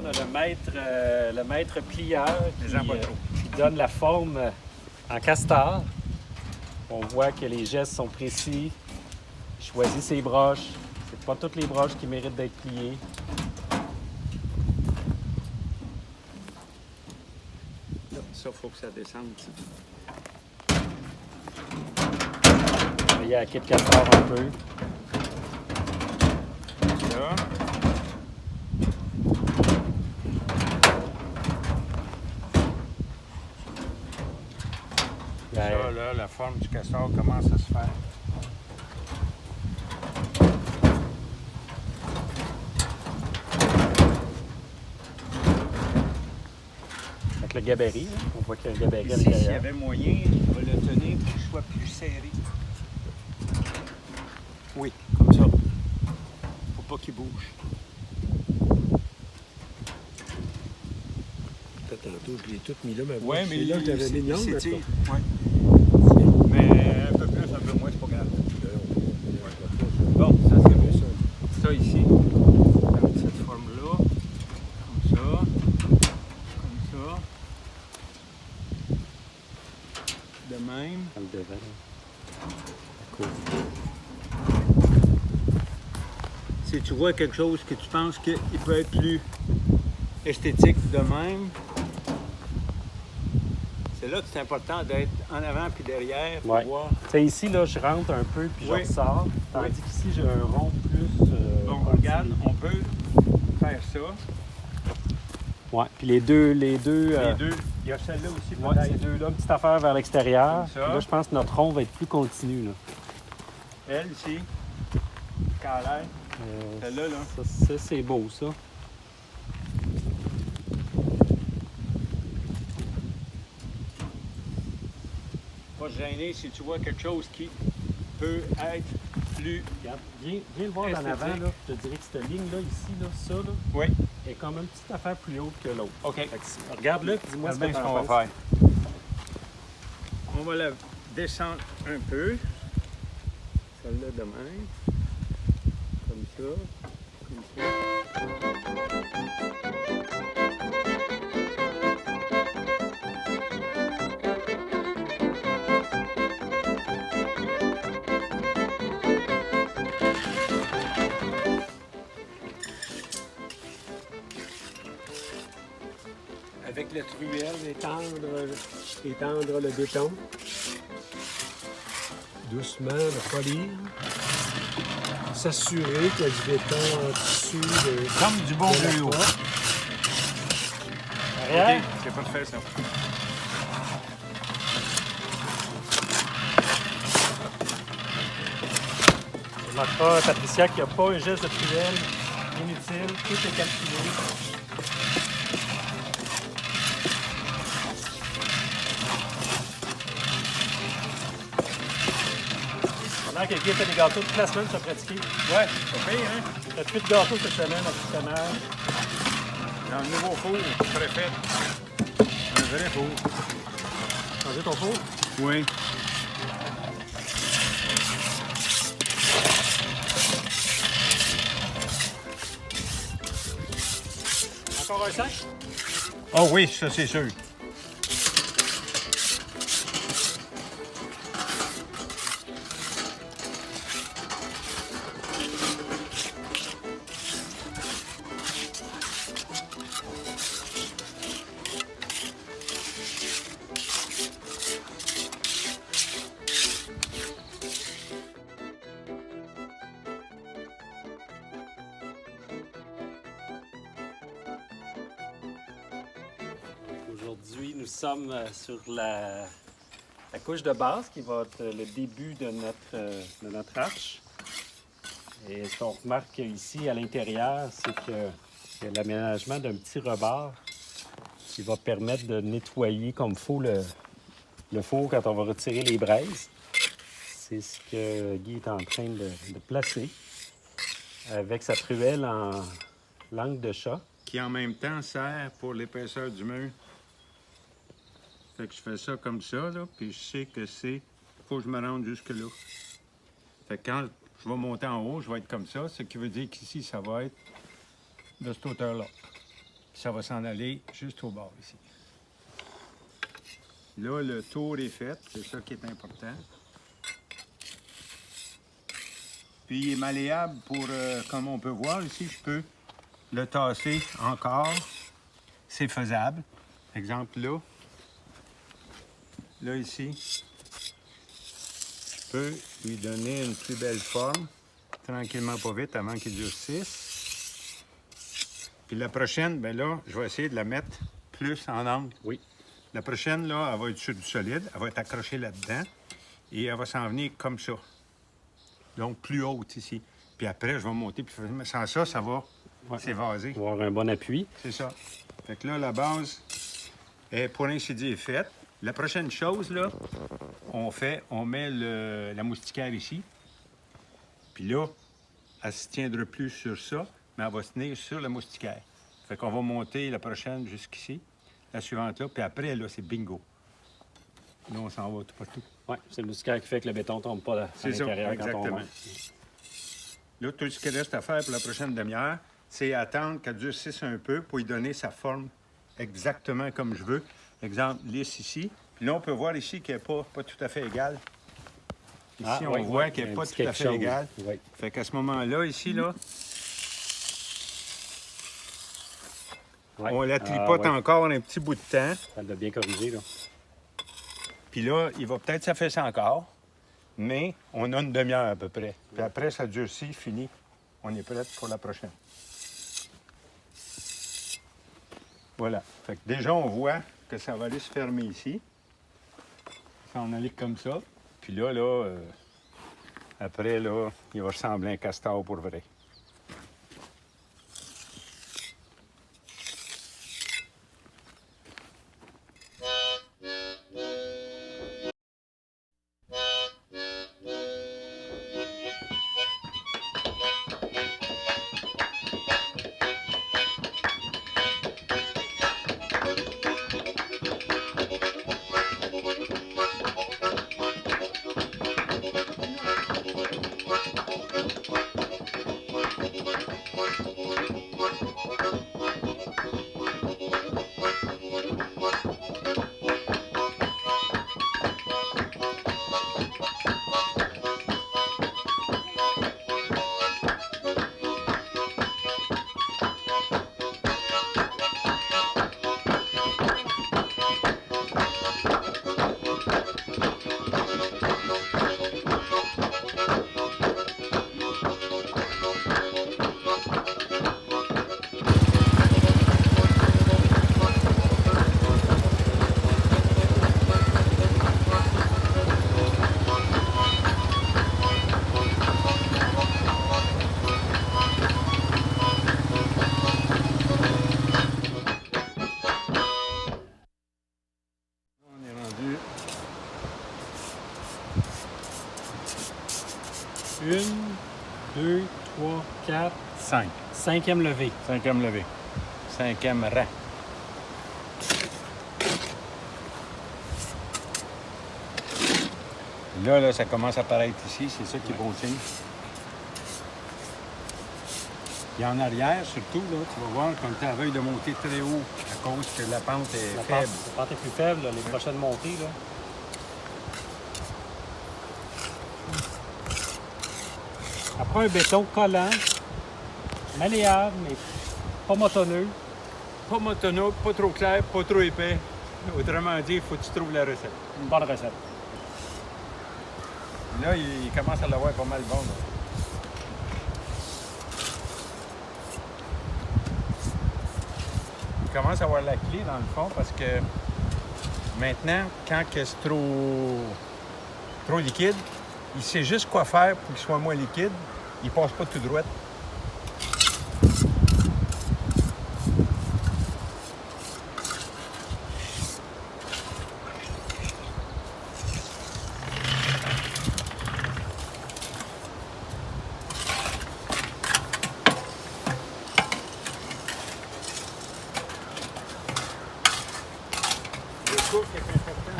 on a le maître plieur qui donne la forme en castor. On voit que les gestes sont précis. Il choisit ses broches. C'est pas toutes les broches qui méritent d'être pliées. Ça, il faut que ça descende. Il y a quai de castor un peu. Là. Ça, là, la forme du castor commence à se faire. Avec le gabarit, là. On voit qu'il y a un gabarit à Ici, s'il y l'intérieur. avait moyen, on va le tenir pour qu'il soit plus serré. Oui, comme ça. Faut pas qu'il bouge. Tantôt, je l'ai tout mis là, mais Oui, mais là, je l'avais mis il longue, mais s'étire. c'est pas- Ouais. Mais un peu plus, un peu moins, c'est pas grave. Bon, ça c'est beau. Ça ici, dans cette forme-là, comme ça, de même. Dans le devant. Si tu vois quelque chose que tu penses qu'il peut être plus esthétique de même, c'est là que c'est important d'être en avant puis derrière pour Ouais. voir. Tu sais, ici, là, je rentre un peu puis Oui. je ressors. Tandis qu'ici, j'ai un rond plus. Bon, continu. regarde, on peut faire ça. Ouais. Puis les deux. Les deux, il y a celle-là aussi Ouais, peut-être. ces deux-là, une petite affaire vers l'extérieur. Comme ça. Là, je pense que notre rond va être plus continu. Là. Elle ici, carré. Celle-là, là. Ça, c'est beau, ça. Pas se gêner si tu vois quelque chose qui peut être plus. Regarde, viens le voir en Esthétique. avant. Là. Je te dirais que cette ligne-là, ici, là, ça, là, Oui. est comme une petite affaire plus haute que l'autre. OK. Fait que regarde-le, puis dis-moi ce que Regarde bien t'en ce qu'on va penses. faire. On va la descendre un peu. Celle-là de même. Comme ça. Comme ça. Avec le truelle, étendre le béton. Doucement, le polir. S'assurer qu'il y a du béton en dessous de... Comme du bon de la vélo. porte. Arrière. OK, c'est parfait ça. Je remarqueras, Patricia, qu'il n'y a pas un geste de truelle inutile. Tout est calculé. Pendant que Guy fait des gâteaux toute la semaine, tu as pratiqué. Ouais, c'est pire, hein? Tu as fait de gâteaux cette semaine à petite mère. Dans le nouveau four, préfet. Un vrai four. Changer ton four. Oui. Encore un sac? Oh oui, ça c'est sûr. Aujourd'hui, nous sommes sur la couche de base qui va être le début de notre arche. Et ce qu'on remarque ici à l'intérieur, c'est que il y a l'aménagement d'un petit rebord qui va permettre de nettoyer comme il faut le four quand on va retirer les braises. C'est ce que Guy est en train de placer avec sa truelle en langue de chat. Qui en même temps sert pour l'épaisseur du mur. Fait que je fais ça comme ça, là, puis je sais que c'est... Faut que je me rende jusque-là. Fait que quand je vais monter en haut, je vais être comme ça, ce qui veut dire qu'ici, ça va être de cette hauteur-là. Puis ça va s'en aller juste au bord ici. Là, le tour est fait. C'est ça qui est important. Puis il est malléable pour, comme on peut voir ici, je peux le tasser encore. C'est faisable. Exemple là. Là, ici, je peux lui donner une plus belle forme, tranquillement, pas vite, avant qu'il durcisse. Puis la prochaine, bien là, je vais essayer de la mettre plus en angle. Oui. La prochaine, là, elle va être sur du solide, elle va être accrochée là-dedans et elle va s'en venir comme ça. Donc, plus haute ici. Puis après, je vais monter, puis sans ça, ça va s'évaser. Avoir un bon appui. C'est ça. Fait que là, la base est, pour ainsi dire, faite. La prochaine chose, là, on met la moustiquaire ici. Puis là, elle ne se tiendra plus sur ça, mais elle va se tenir sur la moustiquaire. Fait qu'on va monter la prochaine jusqu'ici, la suivante là, puis après, là, c'est bingo. Là, on s'en va tout partout. Oui, c'est le moustiquaire qui fait que le béton ne tombe pas à l'intérieur quand on exactement. monte. Là, tout ce qu'il reste à faire pour la prochaine demi-heure, c'est attendre qu'elle durcisse un peu pour lui donner sa forme exactement comme je veux. Exemple, lisse ici. Puis là, on peut voir ici qu'elle n'est pas tout à fait égale. Ici, on voit qu'elle n'est pas tout à fait égale. Oui. Fait qu'à ce moment-là, ici, là, on la tripote encore un petit bout de temps. Ça l'a bien corrigé, là. Puis là, il va peut-être s'affaisser encore, mais on a une demi-heure à peu près. Puis après, ça durcit, fini. On est prêt pour la prochaine. Voilà. Fait que déjà, on voit que ça va aller se fermer ici. Ça va en aller comme ça. Puis là, après, là, il va ressembler à un castor pour vrai. Une, deux, trois, quatre, 5. cinquième levée. 5e levée. 5e rang. Là, ça commence à apparaître ici. C'est ça qui est bon signe. Et en arrière, surtout, là, tu vas voir qu'on est à la veille de monter très haut à cause que la pente est faible. La pente est plus faible, là, les prochaines montées. Là. Après un béton collant, malléable, mais pas motonneux. Pas motoneux, pas trop clair, pas trop épais. Autrement dit, il faut que tu trouves la recette. Une bonne recette. Là, il commence à l'avoir pas mal bon. Là. Il commence à avoir la clé dans le fond parce que maintenant, quand c'est trop liquide, il sait juste quoi faire pour qu'il soit moins liquide. Il passe pas tout droit. Le souffle est important.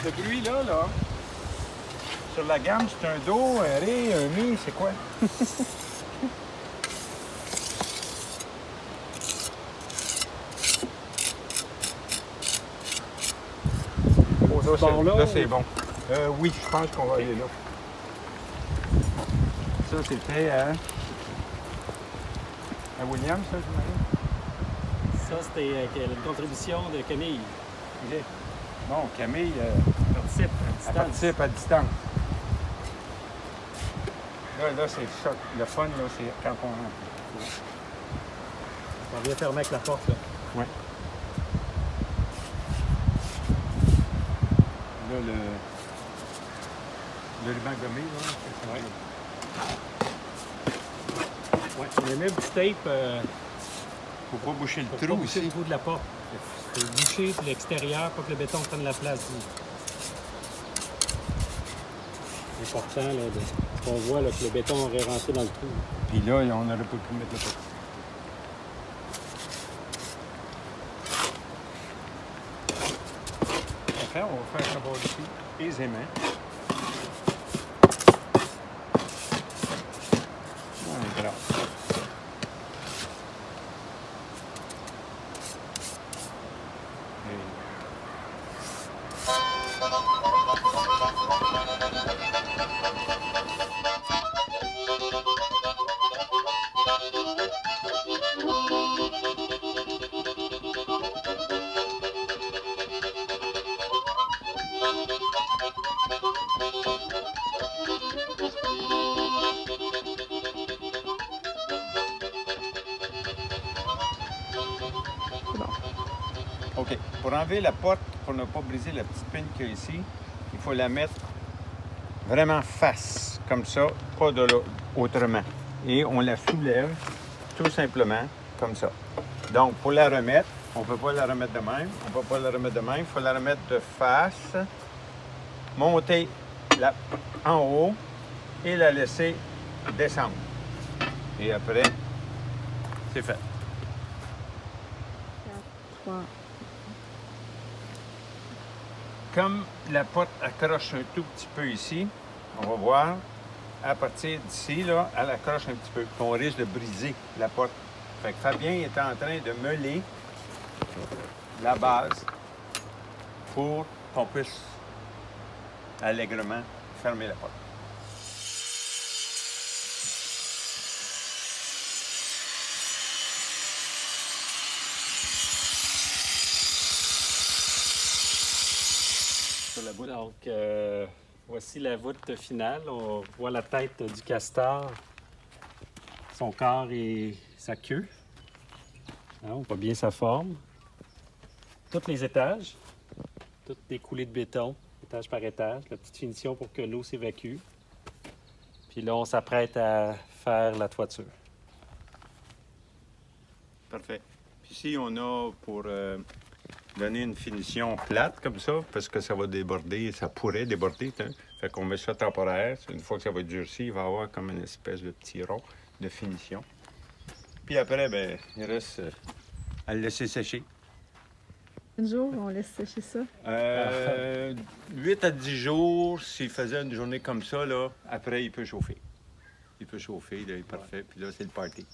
Le bruit là, sur la gamme, c'est un Do, un Ré, un Mi, c'est quoi? Là, c'est bon. Oui, je pense qu'on va aller là. Ça, c'était à William, ça, j'imagine? Ça, c'était une contribution de Camille. OK. Bon, Camille Participe à elle distance. participe à distance. Là, c'est ça. Le fun, là, c'est quand on rentre. On vient fermer avec la porte, là. Oui. Là, le ruban gommé, là, c'est ça. Ouais, on a mis un petit tape Faut pas boucher pour le pas trou boucher ici. le trou de la porte. Il faut boucher de l'extérieur pour que le béton prenne la place. C'est important là, qu'on voit là, que le béton aurait rentré dans le trou. Puis là, on n'aurait pas pu mettre le pot. On va faire ça bord ici, aisément. Voilà. OK. Pour enlever la porte, pour ne pas briser la petite pine qu'il y a ici, il faut la mettre vraiment face, comme ça, pas de là, autrement. Et on la soulève, tout simplement, comme ça. Donc, pour la remettre, on ne peut pas la remettre de même. On ne peut pas la remettre de même. Il faut la remettre de face, monter en haut et la laisser descendre. Et après, c'est fait. 3. Comme la porte accroche un tout petit peu ici, on va voir, à partir d'ici, là, elle accroche un petit peu. On risque de briser la porte. Fait que Fabien est en train de meuler la base pour qu'on puisse allègrement fermer la porte. Sur la voûte. Donc, voici la voûte finale. On voit la tête du castor, son corps et sa queue. Hein, on voit bien sa forme. Tous les étages, toutes des coulées de béton, étage par étage. La petite finition pour que l'eau s'évacue. Puis là, on s'apprête à faire la toiture. Parfait. Puis ici, on a pour donner une finition plate comme ça, parce que ça va déborder, ça pourrait déborder. Hein? Fait qu'on met ça temporaire. Une fois que ça va être durci, il va y avoir comme une espèce de petit rond de finition. Puis après, ben, il reste à le laisser sécher. Un jour, on laisse sécher ça. 8 à 10 jours, s'il faisait une journée comme ça, là, après, il peut chauffer. Il peut chauffer, là, il est parfait. Puis là, c'est le party.